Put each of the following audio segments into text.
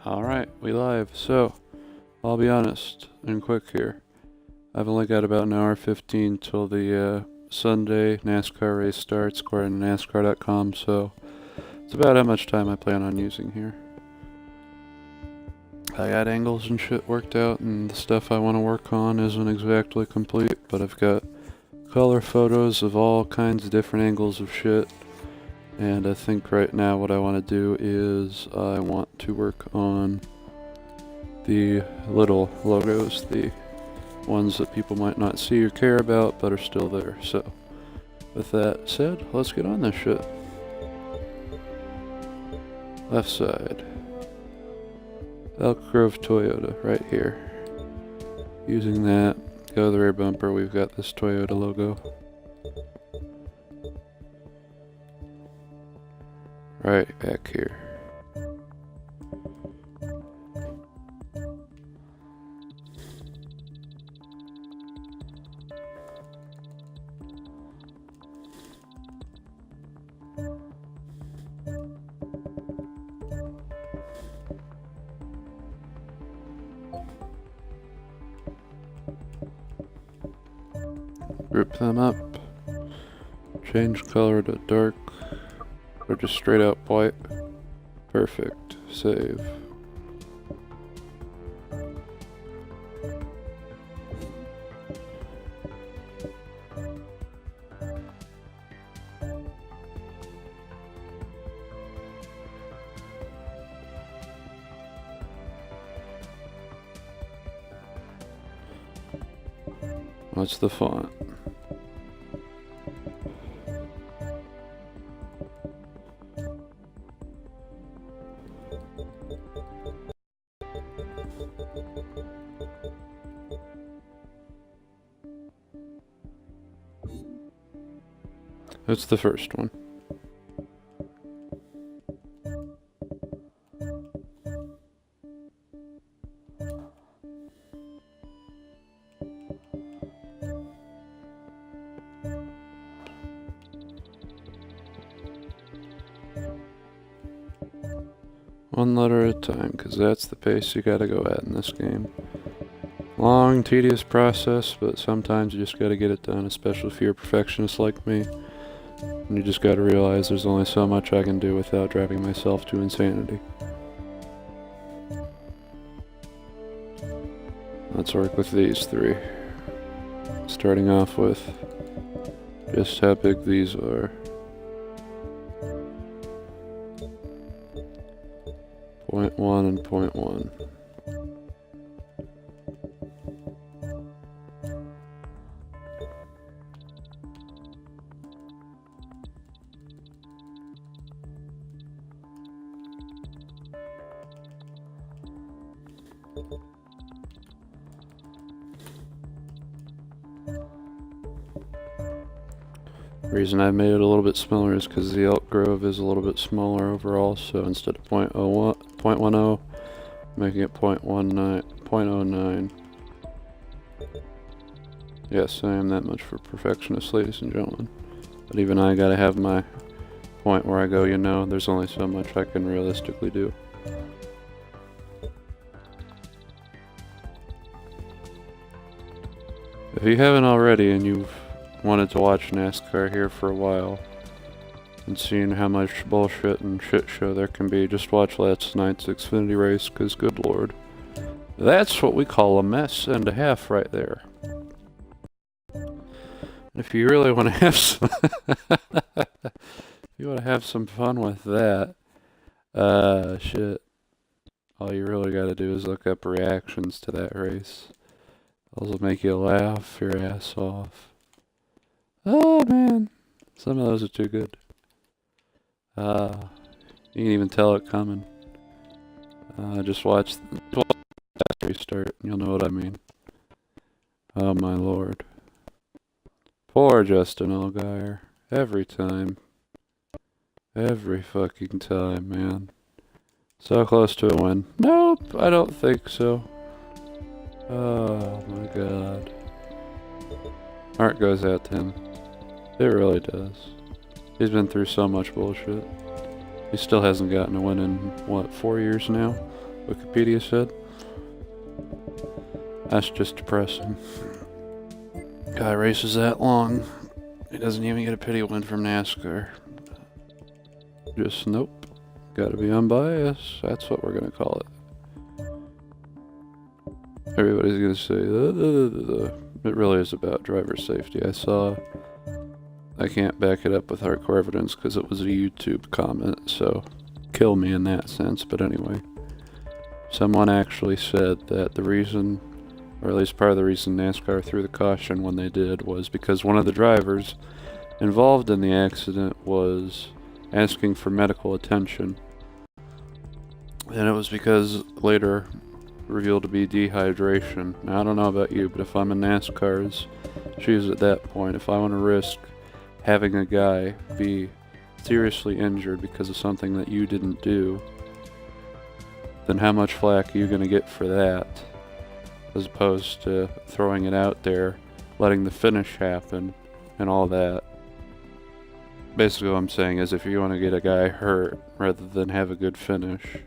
Alright, we live. So, I'll be honest and quick here. I've only got about an hour 15 till the Sunday NASCAR race starts, according to NASCAR.com, so it's about how much time I plan on using here. I got angles and shit worked out, and the stuff I want to work on isn't exactly complete, but I've got color photos of all kinds of different angles of shit. And I think right now what I want to do is I want to work on the little logos, the ones that people might not see or care about but are still there. So with that said, let's get on this shit. Left side. Elk Grove Toyota right here. Using that, go to the rear bumper, we've got this Toyota logo. Right back here. Group them up. Change color to dark. Or just straight up white. Perfect. Save. What's the font? That's the first one. One letter at a time, because that's the pace you gotta go at in this game. Long, tedious process, but sometimes you just gotta get it done, especially if you're a perfectionist like me. And you just gotta realize there's only so much I can do without driving myself to insanity. Let's work with these three. Starting off with just how big these are. 0.1 and 0.1. The reason I made it a little bit smaller is because the Elk Grove is a little bit smaller overall, so instead of 0.10, making it 0.09. Yes, I am that much for perfectionist, ladies and gentlemen. But even I gotta have my point where I go, you know, there's only so much I can realistically do. If you haven't already and you've wanted to watch NASCAR here for a while and seen how much bullshit and shit show there can be, just watch last night's Xfinity race, because good lord, that's what we call a mess and a half right there. If you really want to have some if you want to have some fun with that, shit, all you really gotta do is look up reactions to that race. Those will make you laugh your ass off. Oh man, some of those are too good. You can even tell it coming. Just watch the restart and you'll know what I mean. Oh my lord. Poor Justin Allgaier. Every time. Every fucking time, man. So close to a win. Nope, I don't think so. Oh my god. Heart goes out to him. It really does. He's been through so much bullshit. He still hasn't gotten a win in, what, 4 years now? Wikipedia said. That's just depressing. Guy races that long. He doesn't even get a pity win from NASCAR. Just nope. Gotta be unbiased. That's what we're gonna call it. Everybody's gonna say, it really is about driver safety. I can't back it up with hardcore evidence because it was a YouTube comment, so kill me in that sense. But anyway, someone actually said that the reason, or at least part of the reason NASCAR threw the caution when they did, was because one of the drivers involved in the accident was asking for medical attention. And it was because later revealed to be dehydration. Now, I don't know about you, but if I'm in NASCAR's shoes at that point, if I want to risk having a guy be seriously injured because of something that you didn't do, then how much flack are you going to get for that? As opposed to throwing it out there, letting the finish happen, and all that. Basically what I'm saying is if you want to get a guy hurt rather than have a good finish,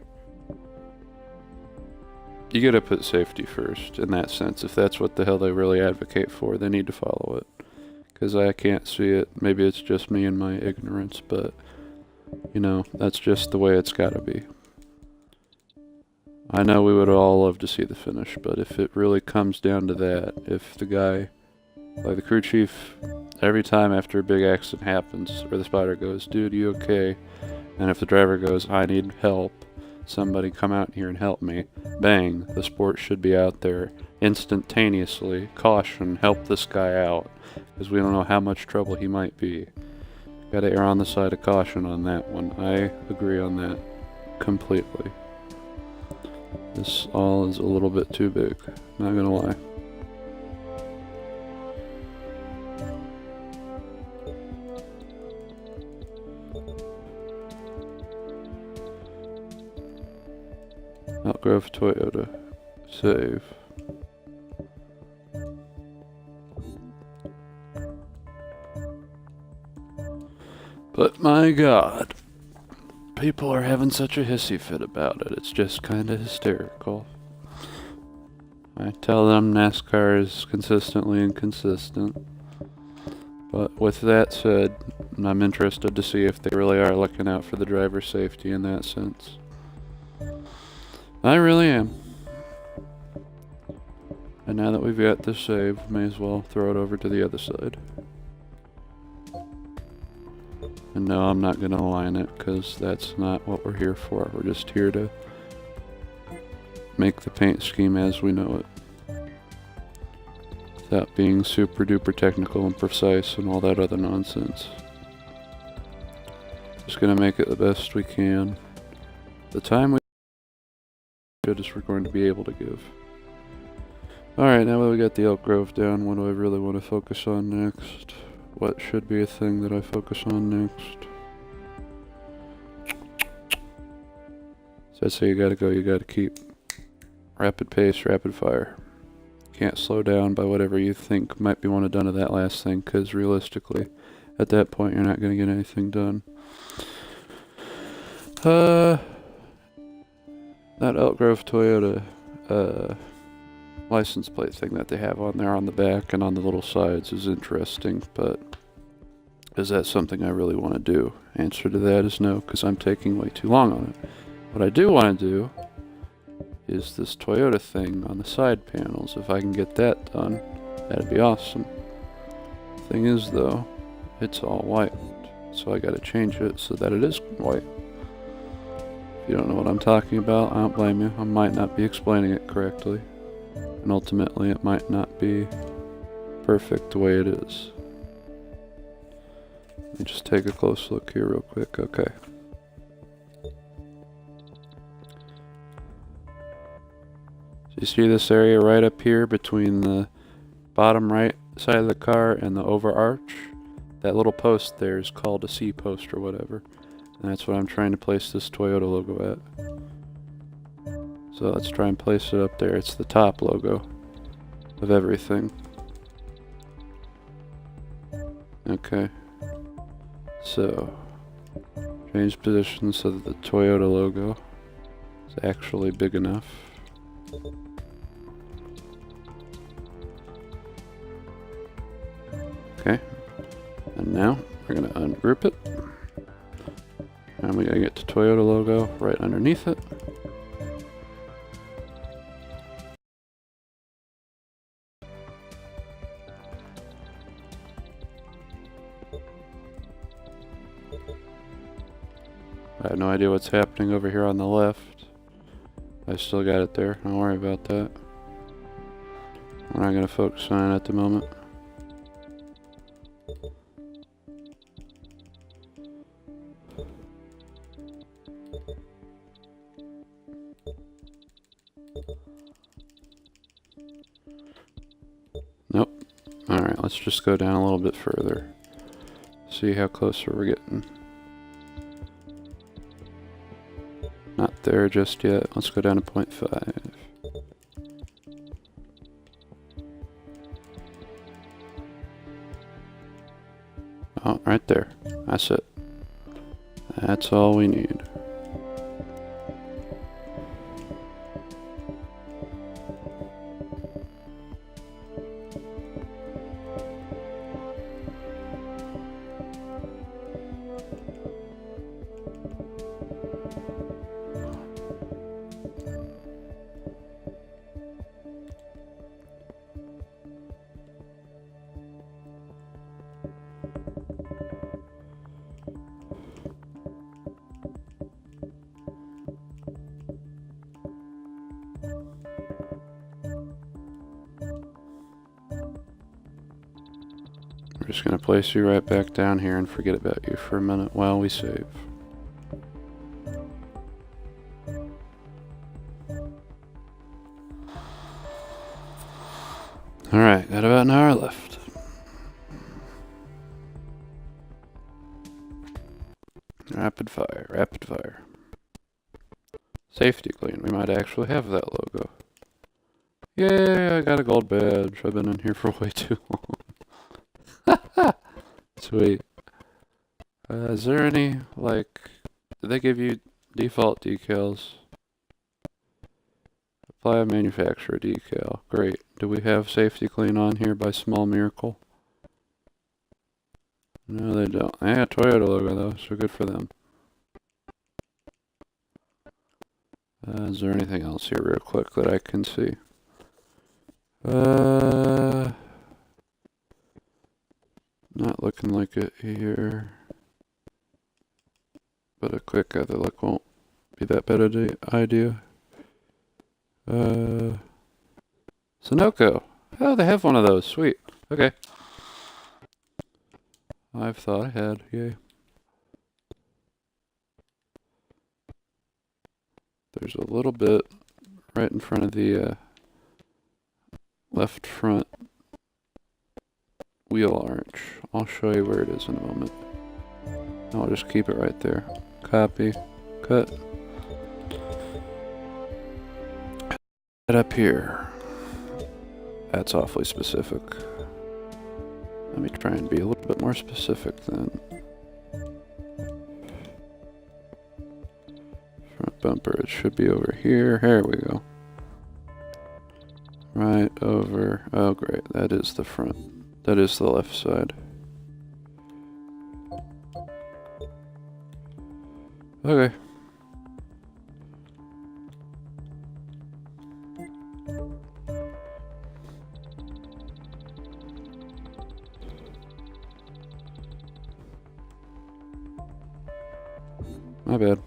you gotta put safety first in that sense. If that's what the hell they really advocate for, they need to follow it. Because I can't see it. Maybe it's just me and my ignorance, but you know, that's just the way it's gotta be. I know we would all love to see the finish, but if it really comes down to that, if the guy, like the crew chief, every time after a big accident happens, or the spotter goes, dude, you okay? And if the driver goes, I need help, somebody come out here and help me, bang, the sport should be out there instantaneously, caution, help this guy out, because we don't know how much trouble he might be. Gotta err on the side of caution on that one. I agree on that completely. This all is a little bit too big, not gonna lie. Outgrove Toyota. Save. But my god, people are having such a hissy fit about it. It's just kinda hysterical. I tell them NASCAR is consistently inconsistent. But with that said, I'm interested to see if they really are looking out for the driver's safety in that sense. I really am. And now that we've got this save, may as well throw it over to the other side. And no, I'm not going to align it, because that's not what we're here for. We're just here to make the paint scheme as we know it, without being super duper technical and precise and all that other nonsense. Just going to make it the best we can. The time we is we're going to be able to give. Alright, now that we got the Elk Grove down, what do I really want to focus on next? What should be a thing that I focus on next? So that's how you gotta go, you gotta keep rapid pace, rapid fire. Can't slow down by whatever you think might be one of done to that last thing, because realistically, at that point you're not gonna get anything done. That Elk Grove Toyota license plate thing that they have on there on the back and on the little sides is interesting, but is that something I really want to do? Answer to that is no, because I'm taking way too long on it. What I do want to do is this Toyota thing on the side panels. If I can get that done, that'd be awesome. Thing is though, it's all white, so I gotta change it so that it is white. If you don't know what I'm talking about, I don't blame you. I might not be explaining it correctly. And ultimately, it might not be perfect the way it is. Let me just take a close look here real quick. Okay. So you see this area right up here between the bottom right side of the car and the overarch? That little post there is called a C post or whatever. And that's what I'm trying to place this Toyota logo at. So let's try and place it up there. It's the top logo of everything. Okay. So, change position so that the Toyota logo is actually big enough. Okay, and now we're gonna ungroup it. And we gotta get the Toyota logo right underneath it. I have no idea what's happening over here on the left. I still got it there, don't worry about that. We're not gonna focus on it at the moment. Nope. Alright, let's just go down a little bit further. See how closer we're getting. Not there just yet. Let's go down to 0.5. Oh, right there. That's it. That's all we need. We're just gonna place you right back down here and forget about you for a minute while we save. Alright, got about an hour left. Rapid fire, rapid fire. Safety clean, we might actually have that logo. Yay, I got a gold badge. I've been in here for way too long. Sweet. Is there any, like, do they give you default decals? Apply a manufacturer decal. Great. Do we have safety clean on here by small miracle? No, they don't. They got Toyota logo though, so good for them. Is there anything else here real quick that I can see? Not looking like it here. But a quick other look won't be that bad an idea. Sunoco. Oh, they have one of those. Sweet. Okay. I've thought I had. Yay. There's a little bit right in front of the left front wheel arch. I'll show you where it is in a moment. I'll just keep it right there. Copy. Cut. Right up here. That's awfully specific. Let me try and be a little bit more specific then. Front bumper, it should be over here. Here we go. Right over. Oh great, that is the front. That is the left side. Okay. My bad.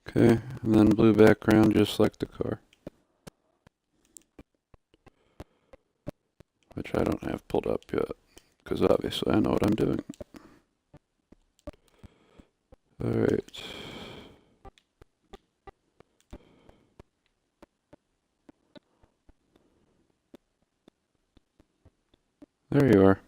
Okay, and then blue background just like the car. Which I don't have pulled up yet, because obviously I know what I'm doing. Alright. There you are.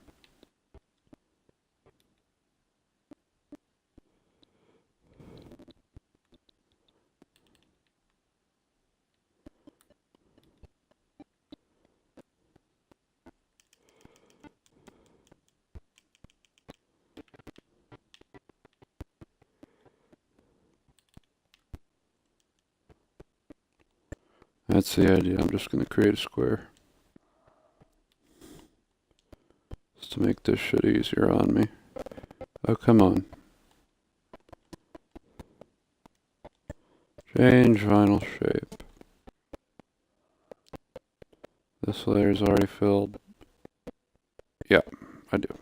That's the idea. I'm just gonna create a square. Just to make this shit easier on me. Oh, come on. Change vinyl shape. This layer's already filled. Yeah, I do.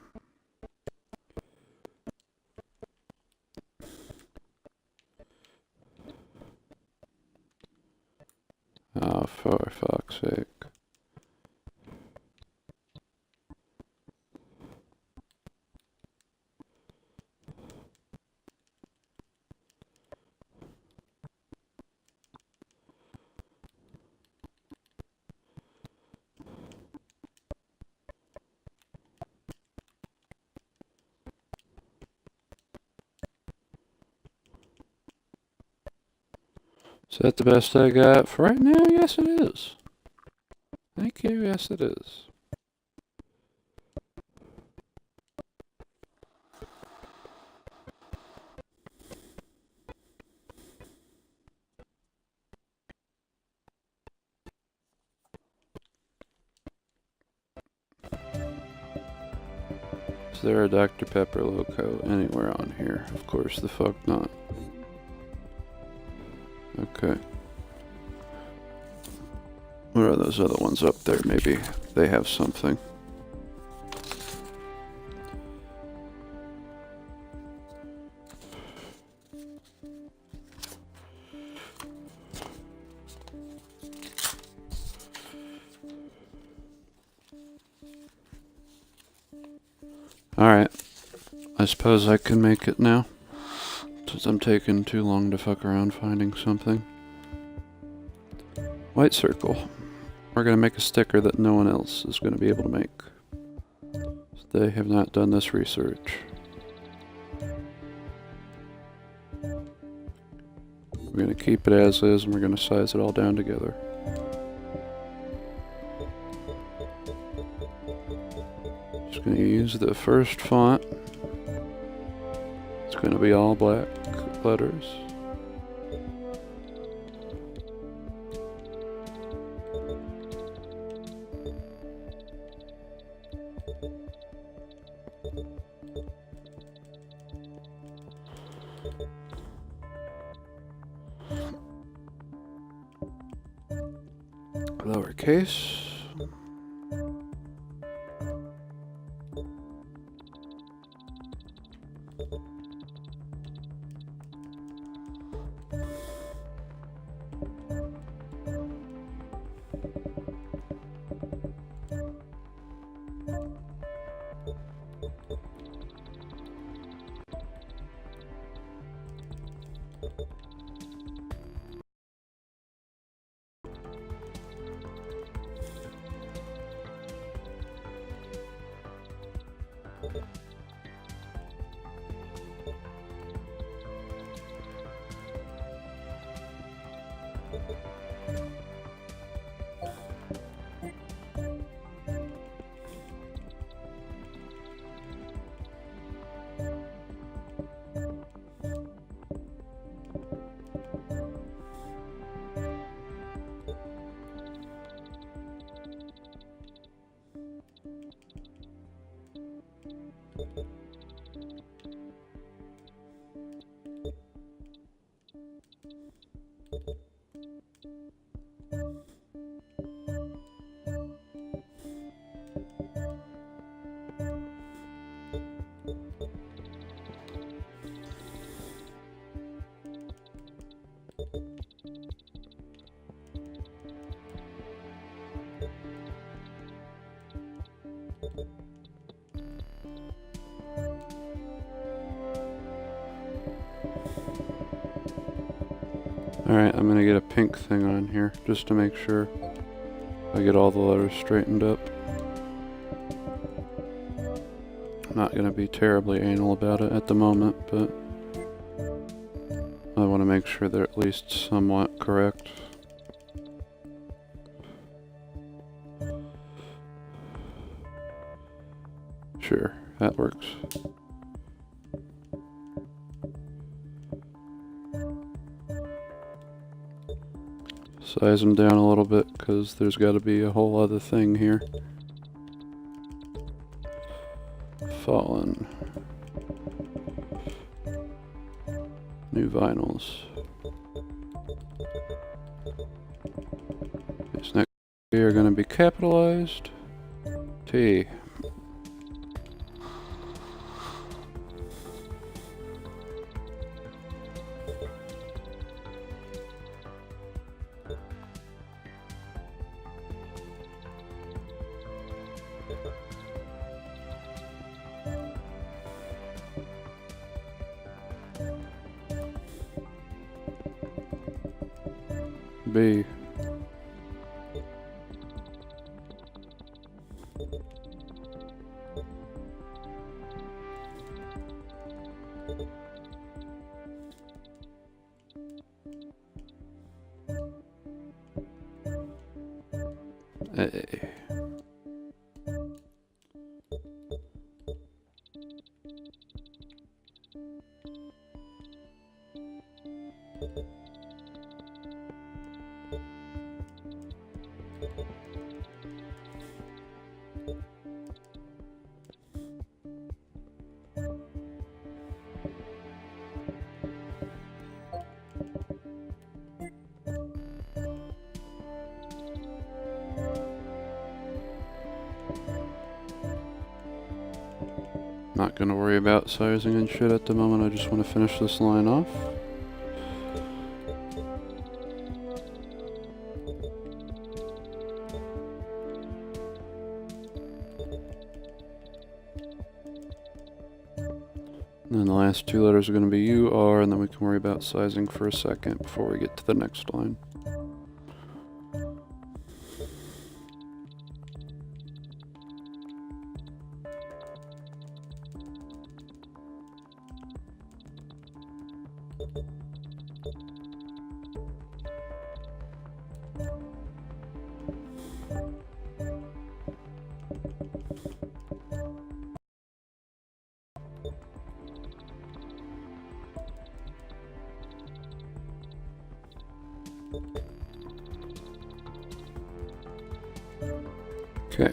Oh, for fuck's sake. Is that the best I got for right now? Yes, it is. Thank you. Yes, it is. Is there a Dr. Pepper logo anywhere on here? Of course the fuck not. Okay. What are those other ones up there? Maybe they have something. Alright. I suppose I can make it now. Since I'm taking too long to fuck around finding something. White circle. We're gonna make a sticker that no one else is gonna be able to make. They have not done this research. We're gonna keep it as is and we're gonna size it all down together. Just gonna use the first font. It's gonna be all black letters. Lowercase. Alright, I'm gonna get a pink thing on here just to make sure I get all the letters straightened up. I'm not gonna be terribly anal about it at the moment, but I want to make sure they're at least somewhat correct. Sure, that works. Size them down a little bit because there's got to be a whole other thing here. Fallen. New vinyls. These next three are going to be capitalized. T. B. A. Not gonna worry about sizing and shit at the moment, I just want to finish this line off. And then the last two letters are going to be U, R, and then we can worry about sizing for a second before we get to the next line. Okay.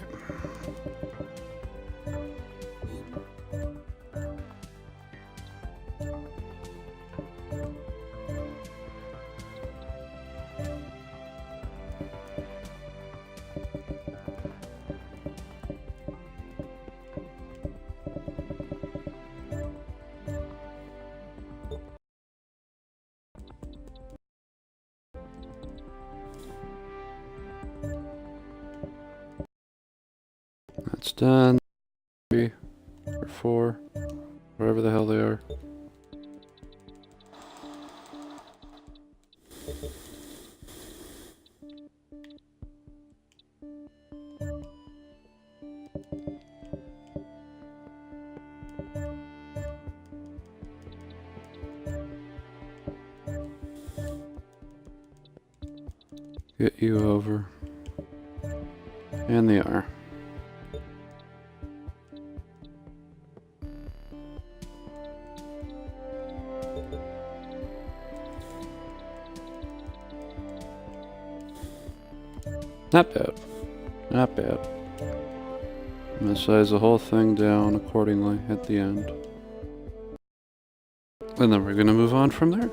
That's done. 3 or 4, wherever the hell they are. Get you over. And the R. Not bad. Not bad. I'm going to size the whole thing down accordingly at the end. And then we're going to move on from there.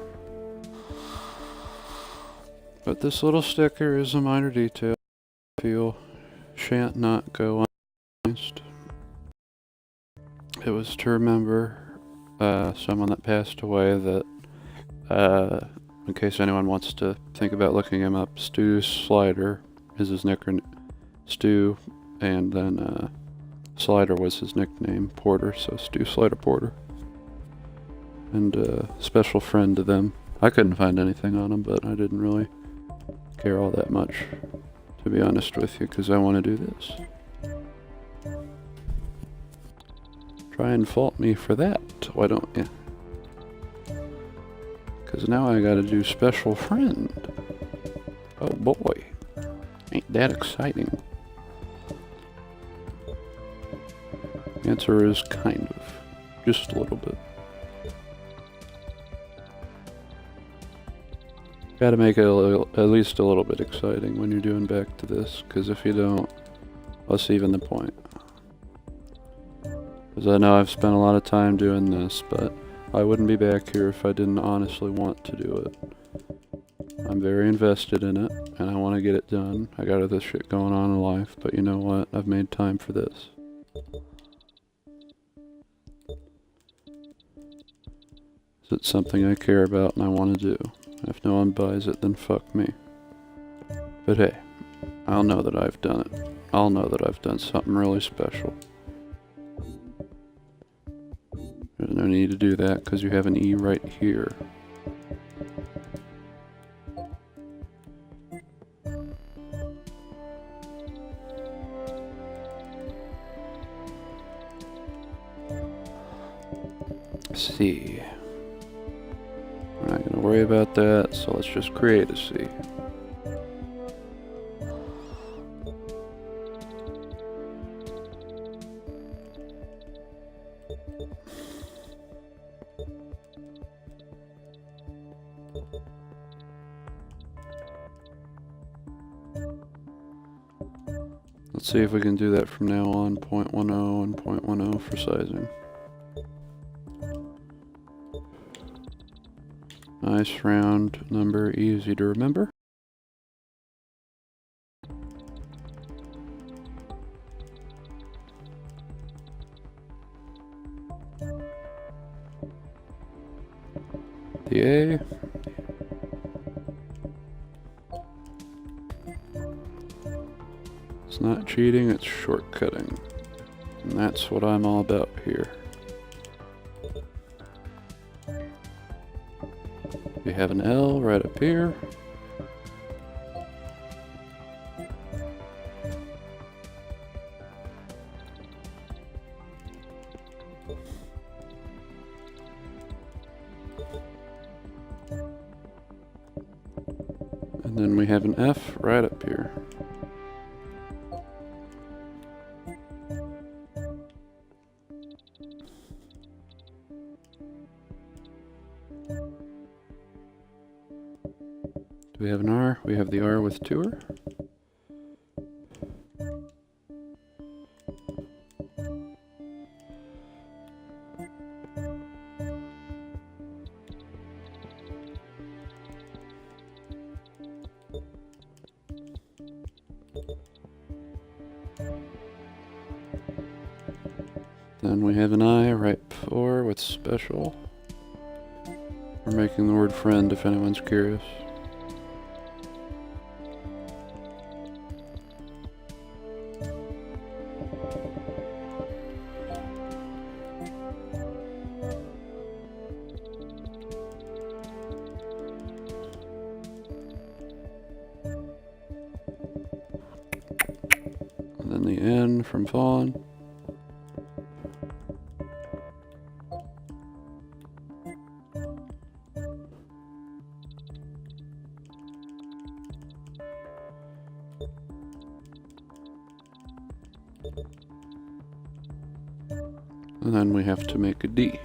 But this little sticker is a minor detail I feel shan't not go unnoticed. It was to remember someone that passed away that, in case anyone wants to think about looking him up, Stu Slider is his nickname, Stu, and then Slider was his nickname, Porter, so Stu Slider Porter. And special friend to them. I couldn't find anything on him, but I didn't really care all that much, to be honest with you, because I want to do this. Try and fault me for that, why don't you? Because now I gotta do special friend. Oh boy. Ain't that exciting? Answer is kind of. Just a little bit. Gotta make it at least a little bit exciting when you're doing back to this, because if you don't, what's even the point? Because I know I've spent a lot of time doing this, but I wouldn't be back here if I didn't honestly want to do it. I'm very invested in it, and I want to get it done. I got other shit going on in life, but you know what? I've made time for this. It's something I care about and I want to do. If no one buys it, then fuck me. But hey, I'll know that I've done it. I'll know that I've done something really special. There's no need to do that because you have an E right here. C. We're not going to worry about that, so let's just create a C. Let's see if we can do that from now on, 0.10 and 0.10 for sizing. Nice round number, easy to remember. The A. It's not cheating, it's shortcutting. And that's what I'm all about here. We have an L right up here. And then we have an F right up here. Do we have an R? We have the R with tour. Then we have an I right before with special. We're making the word friend if anyone's curious. And then the N from Fawn. And then we have to make a D.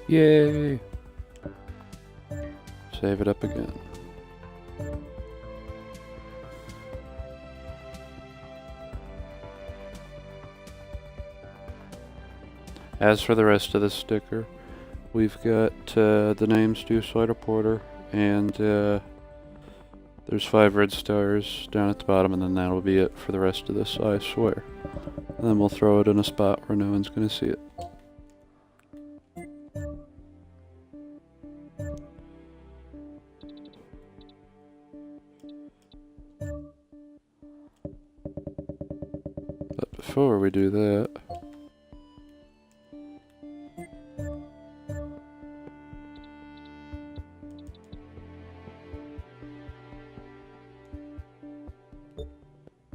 Yay! Save it up again. As for the rest of the sticker, we've got the name Stu Slider Porter, and there's 5 red stars down at the bottom, and then that'll be it for the rest of this, I swear. And then we'll throw it in a spot where no one's going to see it. But before we do that,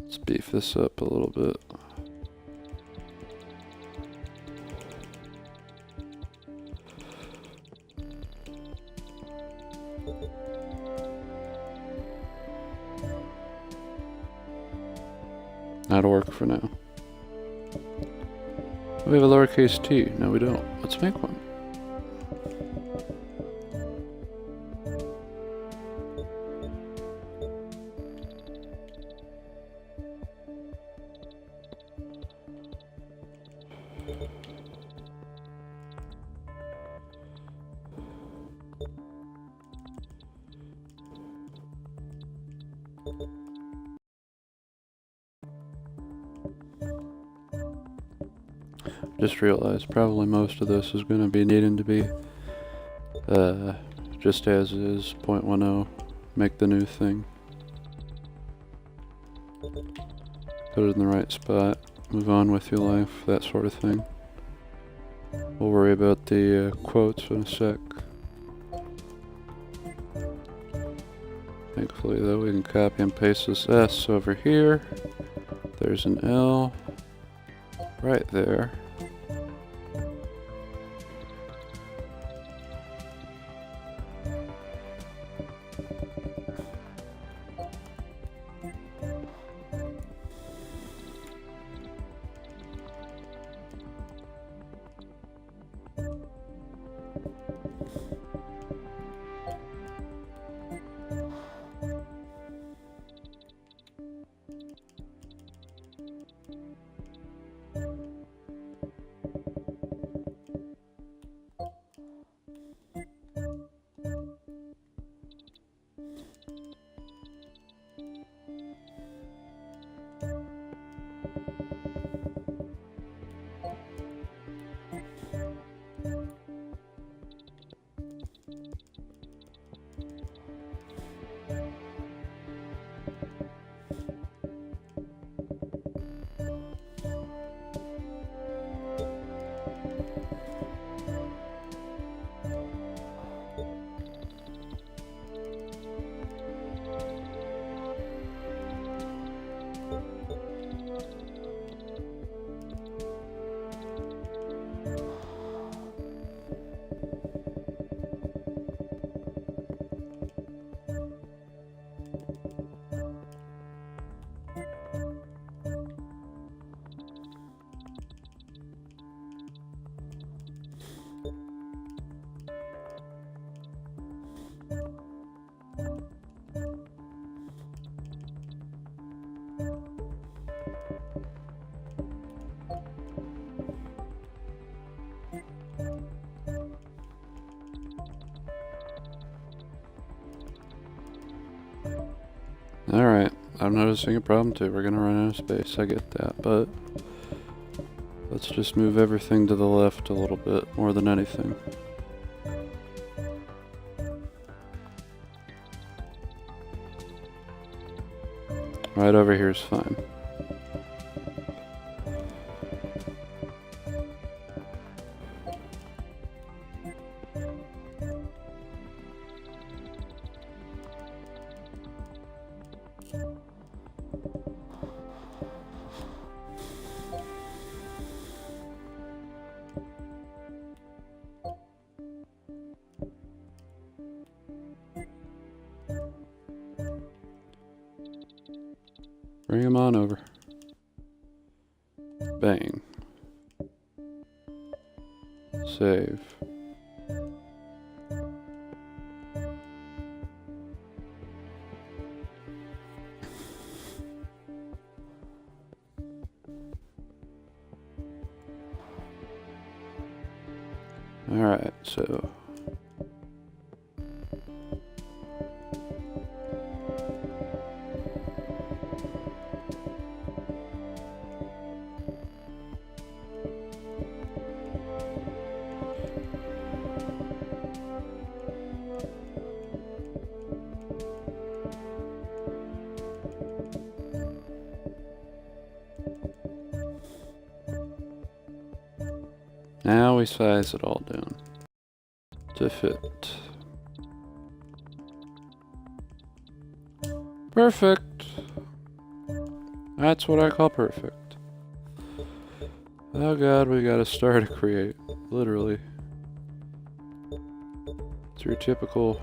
let's beef this up a little bit. That'll work for now. We have a lowercase t. No, we don't. Let's make one. Just realized probably most of this is going to be needing to be just as is, 0.10, make the new thing. Put it in the right spot, move on with your life, that sort of thing. We'll worry about the quotes in a sec. Thankfully though, we can copy and paste this S over here. There's an L right there. Alright, I'm noticing a problem too. We're gonna run out of space, I get that, but let's just move everything to the left a little bit more than anything. Right over here is fine. Bring him on over. Bang. Save. Alright, so now we size it all down to fit. Perfect. That's what I call perfect. Oh god, we gotta start to create. Literally. It's your typical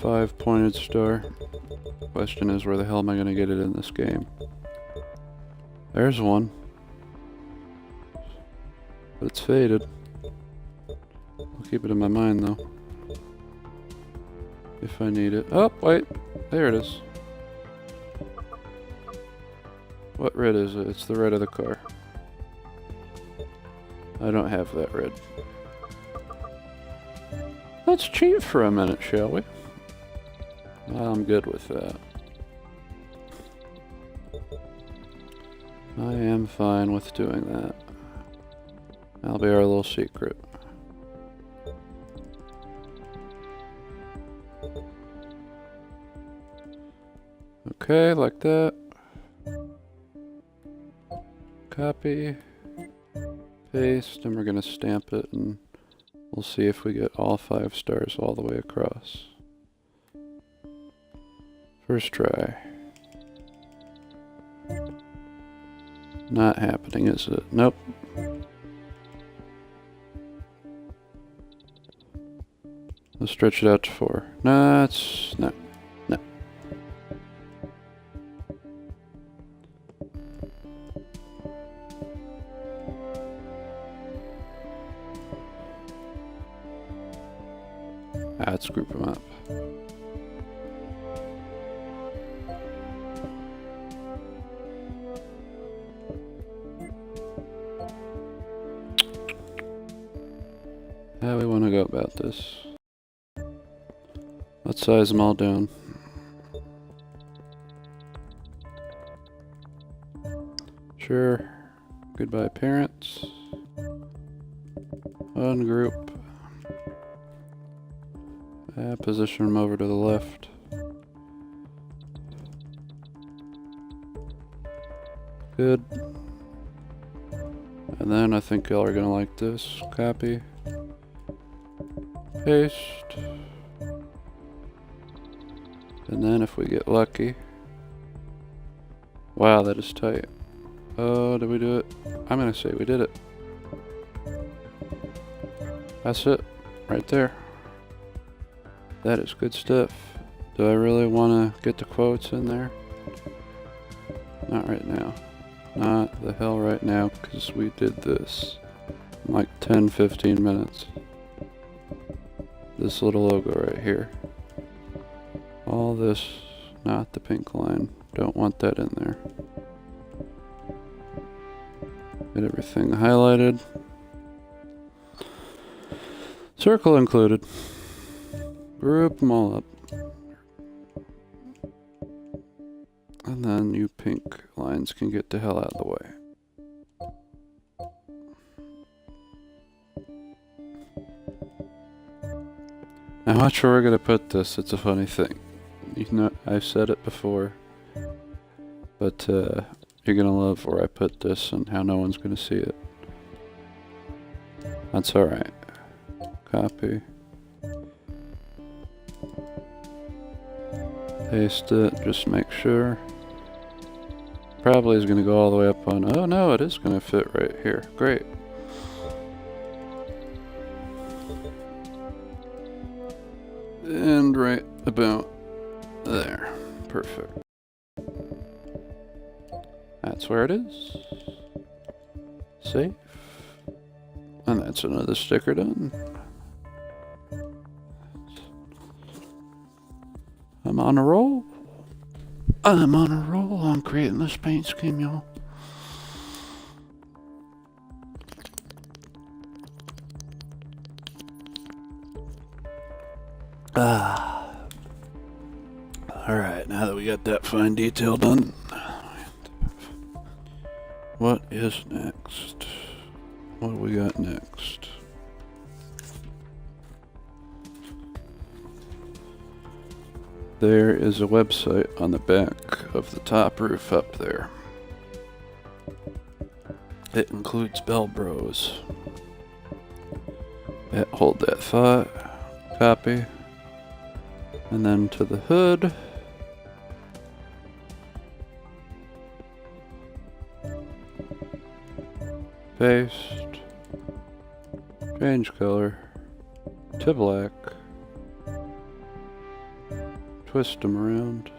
5-pointed star. Question is, where the hell am I gonna get it in this game? There's one. But it's faded. I'll keep it in my mind though. If I need it. Oh, wait. There it is. What red is it? It's the red of the car. I don't have that red. Let's cheat for a minute, shall we? I'm good with that. I am fine with doing that. That'll be our little secret. Okay, like that. Copy. Paste, and we're gonna stamp it, and we'll see if we get all 5 stars all the way across. First try. Not happening, is it? Nope. Let's stretch it out to 4. No, it's no. No. Let's group them up. How we want to go about this? Let's size them all down. Sure. Goodbye, parents. Ungroup. Position them over to the left. Good. And then I think y'all are gonna like this. Copy. Paste. And then if we get lucky. Wow, that is tight. Oh, did we do it? I'm gonna say we did it. That's it. Right there. That is good stuff. Do I really want to get the quotes in there? Not right now. Not the hell right now, because we did this in like 10-15 minutes. This little logo right here. All this, not the pink line. Don't want that in there. Get everything highlighted. Circle included. Group them all up. And then you pink lines can get the hell out of the way. Now watch where we're gonna put this. It's a funny thing. You know, I've said it before, but you're gonna love where I put this and how no one's gonna see it. That's alright. Copy. Paste it, just make sure. Probably is going to go all the way up on, oh no, it is going to fit right here. Great. And right about there. Perfect. That's where it is. Save. And that's another sticker done. I'm on a roll. I'm on a roll on creating this paint scheme, y'all. Alright, now that we got that fine detail done, what is next? What do we got next? There is a website on the back of the top roof up there. It includes Bell Bros. Hold that thought. Copy. And then to the hood. Paste. Change color to black. twist them around.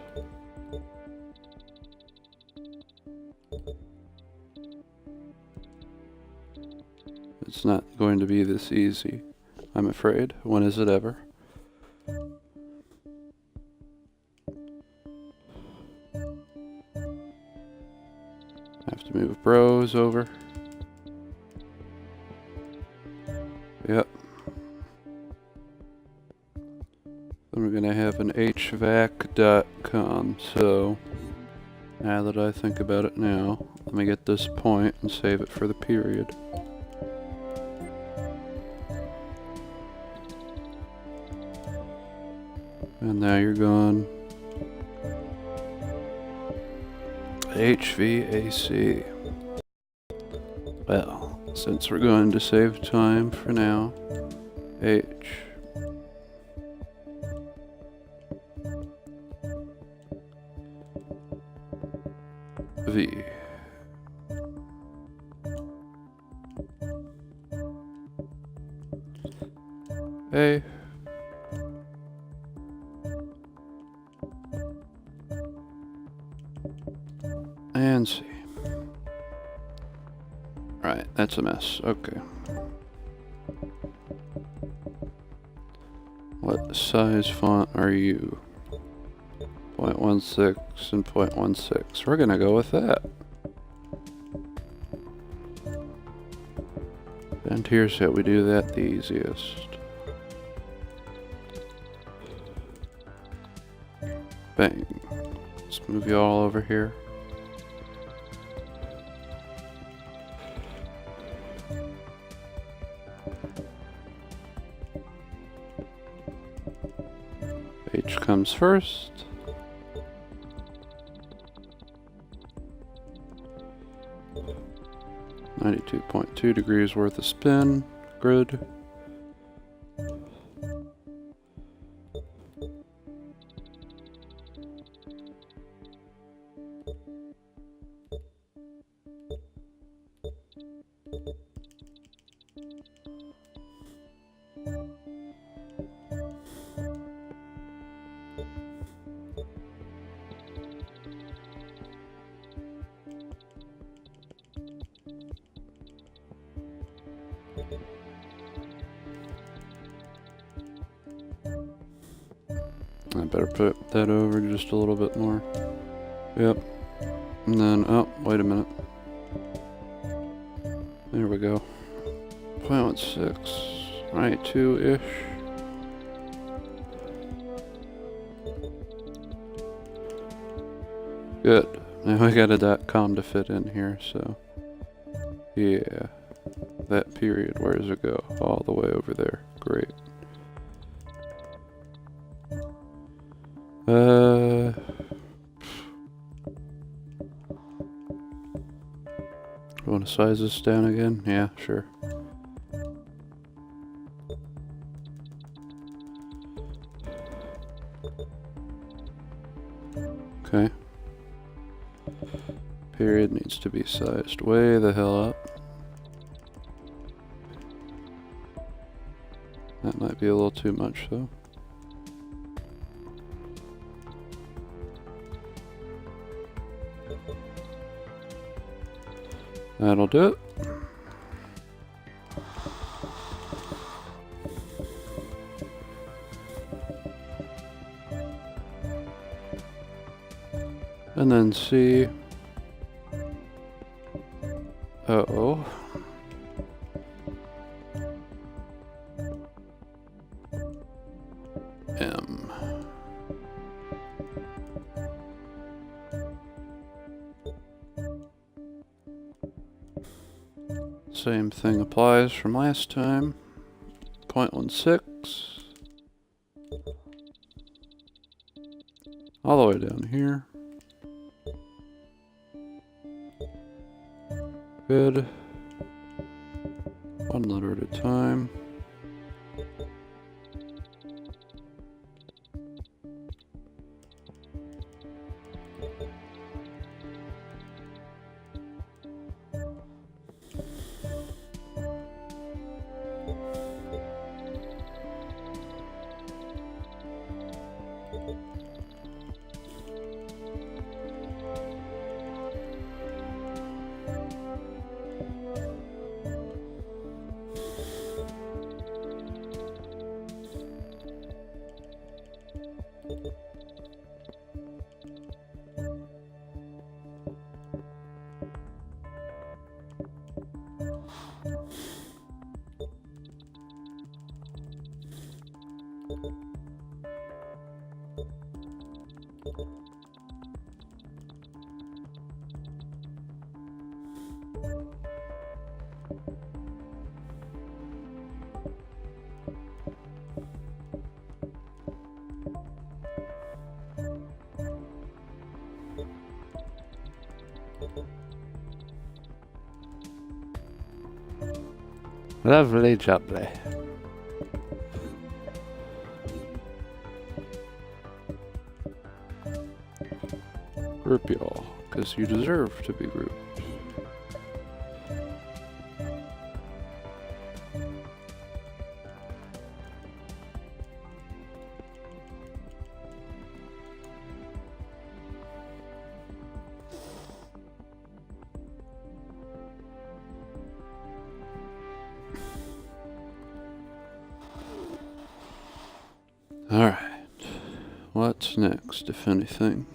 It's not going to be this easy, I'm afraid. When is it ever? Have to move bros over. Yep. Then we're gonna have an hvac.com. So now that I think about it now, let me get this point and save it for the period. And now you're going HVAC. Well, since we're going to save time for now, H. V. A. And C. Right, that's a mess. Okay. What size font are you? 0.16 and 0.16. We're gonna go with that. And here's how we do that the easiest. Bang. Let's move you all over here. H comes first. .2 degrees worth of spin. Grid. I better put that over just a little bit more. Yep. And then, oh, wait a minute. There we go. 0.16. Right, 2-ish. Good. Now we got a .com to fit in here, so. Yeah. That period, where does it go? All the way over there. Great. Want to size this down again? Yeah, sure. Okay. Period needs to be sized way the hell up. That might be a little too much though. That'll do it. And then C. Uh-oh. M. Same thing applies from last time. 0.16. All the way down here. Good. One letter at a time. Lovely jubbly. Group y'all, because you deserve to be grouped. Alright. What's next, if anything?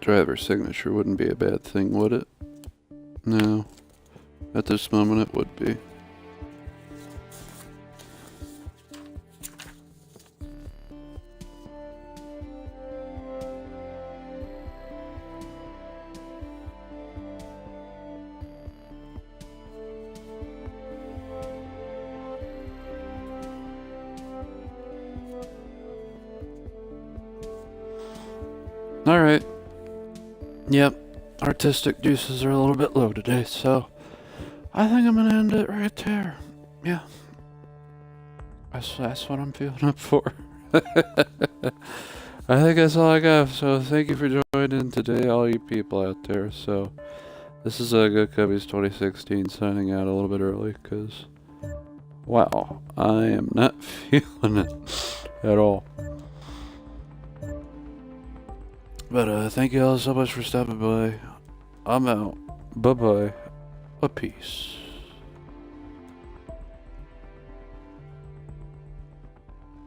Driver's signature wouldn't be a bad thing, would it? No. At this moment, it would be. Alright. Yep. Artistic juices are a little bit low today, so I think I'm gonna end it right there. Yeah. That's what I'm feeling up for. I think that's all I got, so thank you for joining today, all you people out there. So, this is Good Cubbies 2016 signing out a little bit early, because, wow, I am not feeling it at all. But thank you all so much for stopping by. I'm out. Bye-bye. A peace.